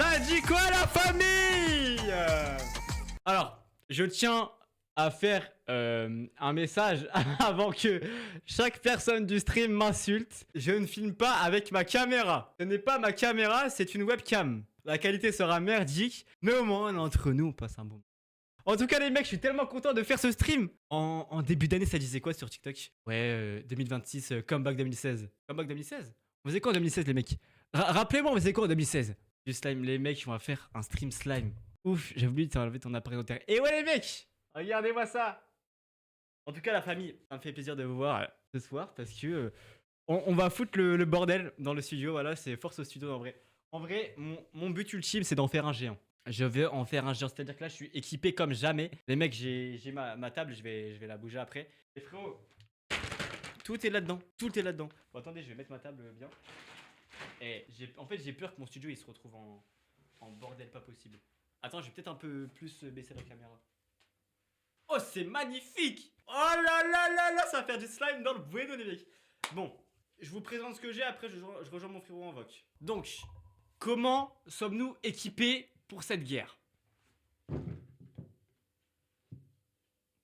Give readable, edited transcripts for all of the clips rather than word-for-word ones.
Ça dit quoi la famille? Alors, je tiens à faire un message avant que chaque personne du stream m'insulte. Je ne filme pas avec ma caméra. Ce n'est pas ma caméra, c'est une webcam. La qualité sera merdique, mais au moins entre nous on passe un bon moment. En tout cas les mecs, je suis tellement content de faire ce stream. En début d'année, ça disait quoi sur TikTok? Ouais, 2026, comeback 2016. Comeback 2016? On faisait quoi en 2016 les mecs? Rappelez-moi, on faisait quoi en 2016? Du slime, les mecs, on va faire un stream slime. Ouf, j'ai oublié de t'enlever ton appareil dentaire. Et ouais les mecs, regardez-moi ça. En tout cas la famille, ça me fait plaisir de vous voir ce soir parce que on va foutre le bordel dans le studio. Voilà, c'est force au studio en vrai. En vrai, mon but ultime c'est d'en faire un géant. Je veux en faire un géant, c'est-à-dire que là je suis équipé comme jamais. Les mecs, j'ai ma table, je vais la bouger après. Et frérot, tout est là-dedans, tout est là-dedans. Bon attendez, je vais mettre ma table bien. Et en fait j'ai peur que mon studio il se retrouve en bordel pas possible. Attends, je vais peut-être un peu plus baisser la caméra. Oh, c'est magnifique! Oh là là là là, ça va faire du slime dans le bueno, les mecs. Bon, je vous présente ce que j'ai, après je rejoins mon frérot en voc. Donc, comment sommes-nous équipés pour cette guerre?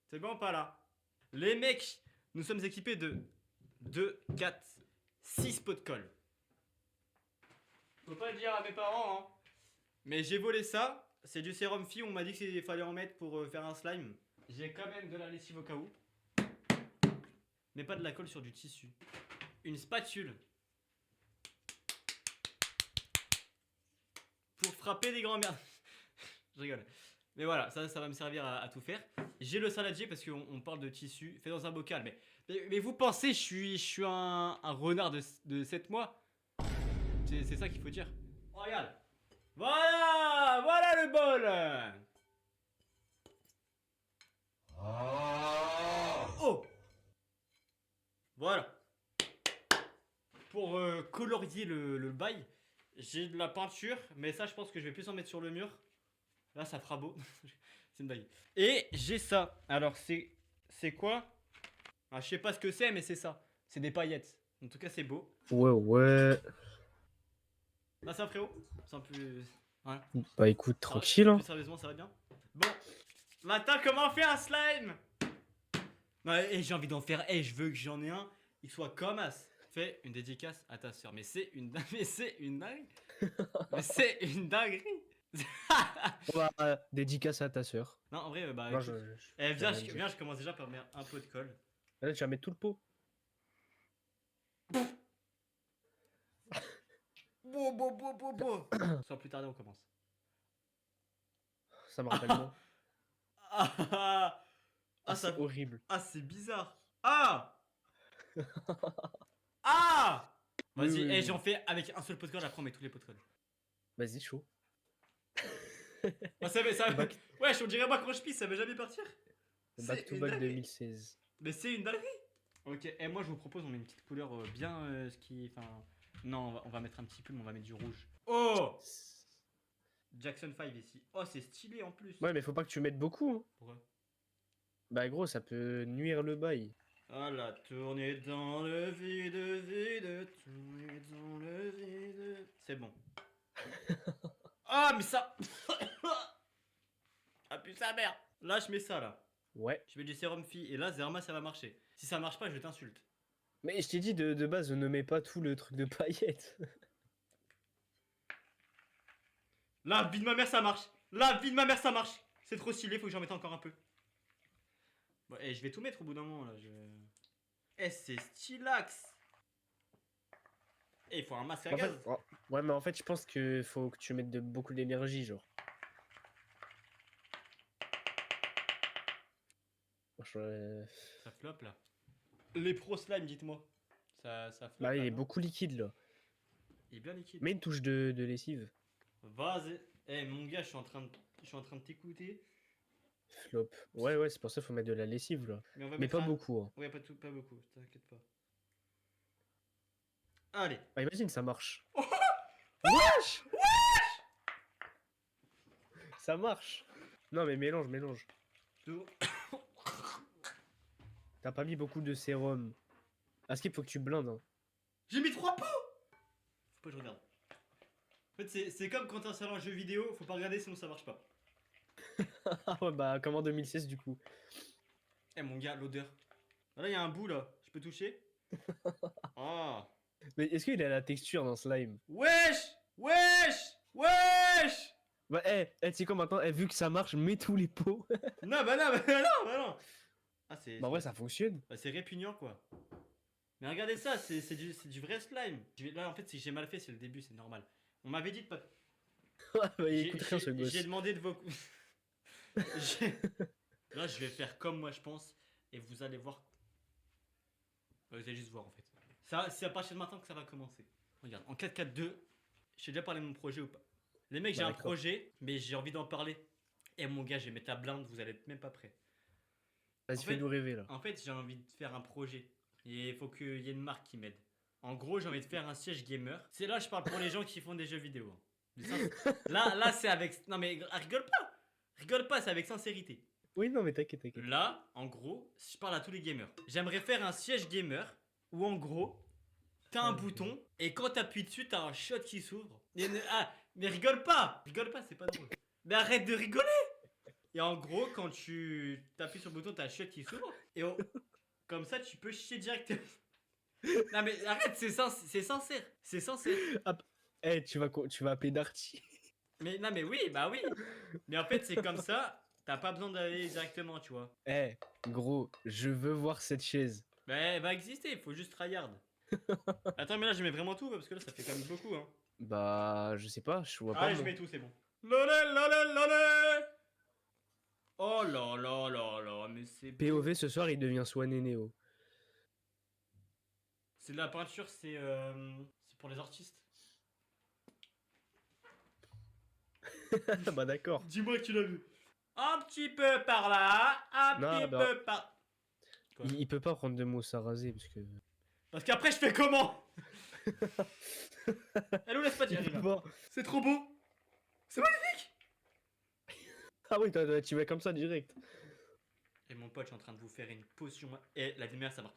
C'est bon ou pas là? Les mecs, nous sommes équipés de 2, 4, 6 pots de colle. Faut pas le dire à mes parents, hein. Mais j'ai volé ça. C'est du sérum fille, on m'a dit qu'il fallait en mettre pour faire un slime. J'ai quand même de la lessive au cas où. Mais pas de la colle sur du tissu. Une spatule. Pour frapper des grands-mères. Je rigole. Mais voilà, ça va me servir à tout faire. J'ai le saladier parce qu'on parle de tissu fait dans un bocal. Mais vous pensez, je suis un renard de 7 mois? C'est ça qu'il faut dire. Oh, regarde. Voilà le bol. Oh. Voilà. Pour colorier le bail, j'ai de la peinture, mais ça je pense que je vais plus en mettre sur le mur. Là ça fera beau. C'est une blague. Et j'ai ça. Alors c'est quoi? Ah, je sais pas ce que c'est, mais c'est ça. C'est des paillettes. En tout cas c'est beau. Ouais. Là ça frérot. C'est un peu... Ouais. Bah écoute, tranquille. Plus sérieusement ça va bien. Bon. Maintenant comment on fait un slime? Ouais, et j'ai envie d'en faire. Et je veux que j'en ai un. Il soit comme as. Fais une dédicace à ta soeur. Mais c'est une dinguerie. Mais c'est une dinguerie. Dédicace à ta soeur. Non, en vrai, bah. Moi, Écoute, viens, je commence déjà par mettre un pot de colle. Là, tu vas mettre tout le pot. Bon. Sans plus tarder, on commence. Ça me rappelle moi. C'est horrible. Ah, c'est bizarre. Ah. Vas-y, Oui. j'en fais avec un seul pot de colle, après on met tous les pots de colle. Vas-y, chaud. Ça ouais, on dirait moi quand je pisse, ça va jamais partir. Back to back 2016. Mais c'est une dinguerie. Ok, et moi je vous propose, on met une petite couleur bien ce qui... Enfin... Non, on va mettre un petit peu, mais on va mettre du rouge. Oh, Jackson 5 ici. Oh, c'est stylé en plus. Ouais, mais faut pas que tu mettes beaucoup. Hein. Pourquoi? Bah gros, ça peut nuire le bail. Ah la tournée dans le vide, tourner dans le vide. C'est bon. Ah, mais ça... Ah putain sa mère. Là, je mets ça là. Ouais. Je mets du sérum fille et là, Zerma, ça va marcher. Si ça marche pas, je t'insulte. Mais je t'ai dit de base, ne mets pas tout le truc de paillettes. La vie de ma mère, ça marche. La vie de ma mère, ça marche. C'est trop stylé, faut que j'en mette encore un peu. Bon, et je vais tout mettre au bout d'un moment là. C'est stylax. Et il faut un masque à En gaz. fait, ouais, mais en fait, je pense que faut que tu mettes beaucoup d'énergie, genre. Ça floppe là. Les pro slime, dites-moi. Ça floppe. Bah, il est non beaucoup liquide là. Il est bien liquide. Mets une touche de lessive. Vas-y. Mon gars, je suis en train de t'écouter. Flop. Ouais, c'est pour ça qu'il faut mettre de la lessive là. Mais pas beaucoup. Hein. Ouais, pas beaucoup, t'inquiète pas. Allez. Bah, imagine, ça marche. Wesh. Ça marche. Non, mais mélange. T'as pas mis beaucoup de sérum. À ce qu'il faut que tu blindes. Hein. J'ai mis 3 pots. Faut pas que je regarde. En fait, c'est comme quand t'installes un jeu vidéo, faut pas regarder sinon ça marche pas. Ah ouais, bah comme en 2016 du coup. Eh mon gars, l'odeur. Là, il y a un bout là, je peux toucher? Ah. Mais est-ce qu'il a la texture dans slime? Wesh! Wesh! Wesh! Bah tu sais quoi maintenant, vu que ça marche, mets tous les pots. Non, bah non, bah non, bah non. Ah, Bah ouais, ça fonctionne. bah, c'est répugnant quoi. Mais regardez ça, c'est du vrai slime. Là, en fait, si j'ai mal fait, c'est le début, c'est normal. On m'avait dit de pas. Ouais, bah, il écoute rien ce gosse. J'ai demandé de vos. Là, je vais faire comme moi je pense et vous allez voir. Vous allez juste voir en fait. C'est à partir de maintenant que ça va commencer. Regarde, en 4-4-2, je t'ai déjà parlé de mon projet ou pas? Les mecs, j'ai un projet, mais j'ai envie d'en parler. Et mon gars, je vais mettre la blinde, vous allez être même pas prêts. Vas-y, fais-nous rêver là. En fait, j'ai envie de faire un projet. Et il faut qu'il y ait une marque qui m'aide. En gros, j'ai envie de faire un siège gamer. C'est là, je parle pour les gens qui font des jeux vidéo. Là, c'est avec. Non, mais rigole pas! Rigole pas, c'est avec sincérité. Oui, non, mais t'inquiète, t'inquiète. Là, en gros, je parle à tous les gamers. J'aimerais faire un siège gamer où, en gros, t'as un bouton et quand t'appuies dessus, t'as un shot qui s'ouvre. Ah, mais rigole pas! Rigole pas, c'est pas drôle. Mais arrête de rigoler! Et en gros, quand tu t'appuies sur le bouton, t'as un shot qui s'ouvre. Et comme ça, tu peux chier directement. Non, mais arrête, c'est sincère. C'est sincère. Tu vas appeler Darty. Mais non, mais oui, bah oui. Mais en fait, c'est comme ça. T'as pas besoin d'aller directement, tu vois. Gros, je veux voir cette chaise. Bah, elle va exister, il faut juste tryhard. Attends, mais là, je mets vraiment tout, parce que là, ça fait quand même beaucoup, hein. Bah, je sais pas, je vois pas. Allez, je mets tout, c'est bon. Lolé, lolé, lolé. Oh là là là là, mais c'est... POV, ce soir, il devient Swan et Neo. C'est de la peinture, c'est pour les artistes. Bah d'accord. Dis-moi que tu l'as vu. Un petit peu par là, un petit peu par... Il peut pas prendre de mots à raser parce que... Parce qu'après je fais comment? Elle nous laisse pas dire. C'est trop beau. C'est magnifique. Ah oui, tu vas comme ça direct. Et mon pote, je suis en train de vous faire une potion. Et la vie de ma mère, ça marche.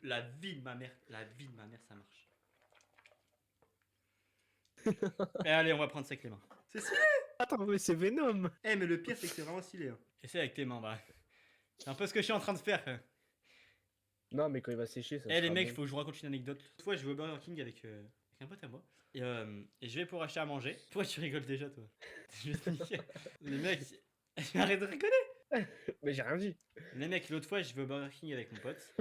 La vie de ma mère, ça marche. Et allez, on va prendre ça avec les mains. C'est stylé. Attends, mais c'est Venom. Eh, mais le pire, c'est que c'est vraiment stylé. Hein. Essaye avec tes mains, bah. C'est un peu ce que je suis en train de faire. Non, mais quand il va sécher, ça. Eh, les mecs, faut que je vous raconte une anecdote. Une fois, je vais au Burger King avec un pote à moi. Et je vais pour acheter à manger. Pourquoi tu rigoles déjà, toi? Je vais te niquer. Les mecs, arrête de rigoler. Mais j'ai rien dit. Les mecs, l'autre fois, je vais au Burger King avec mon pote.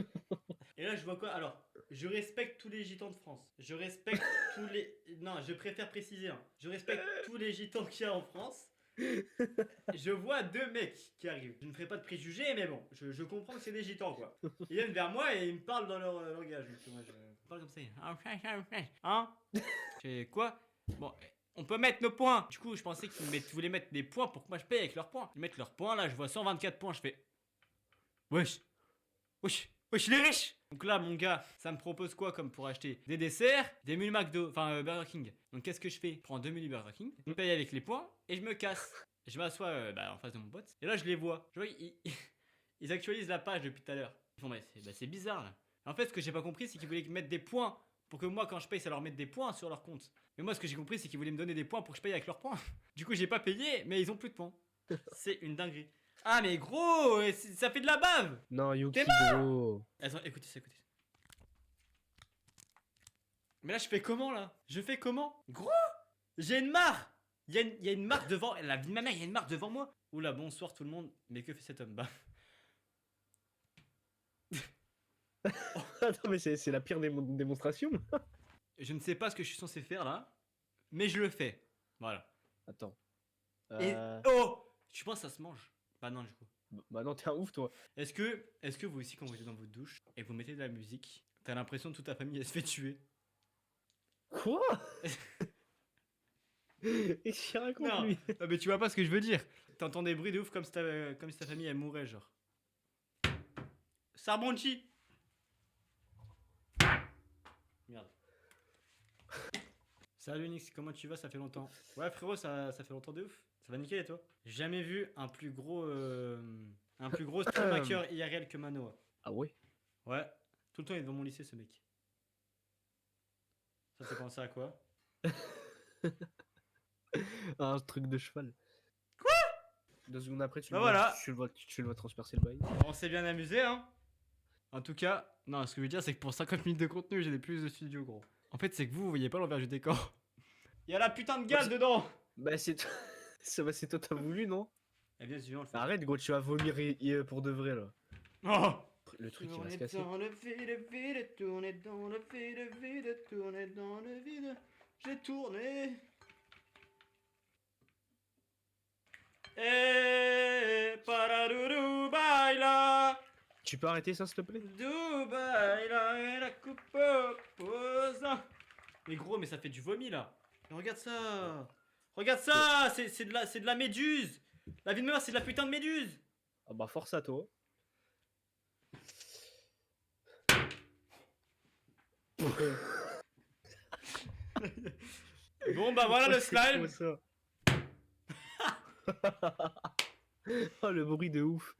Et là, je vois quoi? Alors, je respecte tous les gitans de France. Je respecte tous les... Non, je préfère préciser. Hein. Je respecte tous les gitans qu'il y a en France. Je vois deux mecs qui arrivent. Je ne ferai pas de préjugés, mais bon, je comprends que c'est des gitans, quoi. Ils viennent vers moi et ils me parlent dans leur langage. Donc, moi, je parle comme ça. Hein? C'est quoi? Bon, on peut mettre nos points. Du coup, je pensais qu'ils voulaient mettre des points pour que moi je paye avec leurs points. Ils mettent leurs points, là, je vois 124 points. Je fais... Wesh. Wesh. Wesh, il est riche. Donc là, mon gars, ça me propose quoi comme pour acheter des desserts, des menus McDo, enfin Burger King. Donc qu'est-ce que je fais? Je prends 2 menus Burger King, je paye avec les points et je me casse. Je m'assois en face de mon pote. Et là, je les vois. Je vois, ils actualisent la page depuis tout à l'heure. Ils font, c'est bizarre là. En fait, ce que j'ai pas compris, c'est qu'ils voulaient mettre des points pour que moi, quand je paye, ça leur mette des points sur leur compte. Mais moi, ce que j'ai compris, c'est qu'ils voulaient me donner des points pour que je paye avec leurs points. Du coup, j'ai pas payé, mais ils ont plus de points. C'est une dinguerie. Ah, mais gros, ça fait de la bave. Non, Yuki, gros. Attends, écoutez ça, écoutez. Mais là, je fais comment, là? Je fais comment? Gros, j'ai une mare. Il y a une marque devant... La vie de ma mère, il y a une marque devant moi. Oula, bonsoir tout le monde. Mais que fait cet homme? Bah... Attends, mais c'est la pire démonstration. Je ne sais pas ce que je suis censé faire, là. Mais je le fais. Voilà. Attends. Et... Oh! Tu penses que ça se mange? Bah non, du coup. Bah non, t'es un ouf, toi. Est-ce que vous aussi, quand vous êtes dans votre douche et vous mettez de la musique, t'as l'impression que toute ta famille, elle se fait tuer? Quoi? Et je raconte non. lui. Non, mais tu vois pas ce que je veux dire. T'entends des bruits de ouf comme si ta famille, elle mourait, genre. Sarbonchi! Merde. Salut Nix, comment tu vas? Ça fait longtemps. Ouais frérot, ça fait longtemps de ouf. Ça va nickel et toi? J'ai jamais vu un plus gros stream hacker IRL que Manoa. Ah ouais? Ouais, tout le temps il est devant mon lycée ce mec. Ça te fait penser à quoi? Un truc de cheval. 2 secondes après, tu Bah le voilà. vois, tu le vois transpercer le bail. On s'est bien amusé, hein. En tout cas, non, ce que je veux dire, c'est que pour 50 minutes de contenu, j'ai des plus de studio, gros. En fait, c'est que vous voyez pas l'envers du décor. Il y a la putain de gale dedans. Bah, c'est toi, c'est toi, t'as voulu, non? Eh bien, sûr, on le fait. Arrête, gros, tu vas vomir pour de vrai, là. Oh. Le truc, il va se Tourner casser. dans le vide, vide, tourner dans le vide, vide, tourner dans le vide. J'ai tourné. Et paradoudou baila. Tu peux arrêter ça, s'il te plaît? Dubaï, là, et la coupe pose. Mais gros, mais ça fait du vomi là. Mais regarde ça. Regarde ça. C'est de la méduse. La vie de meurtre, c'est de la putain de méduse. Ah bah, force à toi. Bon, bah voilà le slime. Ça. Oh, le bruit de ouf.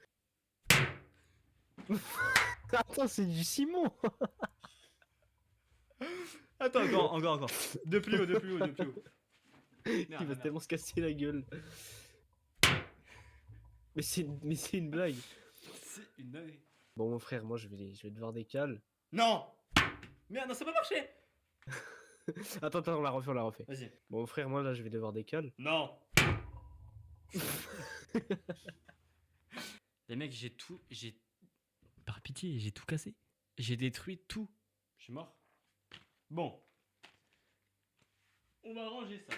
Attends, c'est du ciment. Attends, encore. De plus haut. Merde, Il va merde. tellement se casser la gueule. Mais c'est une blague. C'est une dinguerie. Bon, mon frère, moi, je vais devoir décaler. Non. Merde, non, ça va marcher. Attends, on la refait. Vas-y. Bon, mon frère, moi, là, je vais devoir décaler. Non. Les mecs, par pitié, j'ai tout cassé. J'ai détruit tout. Je suis mort. Bon. On va ranger ça.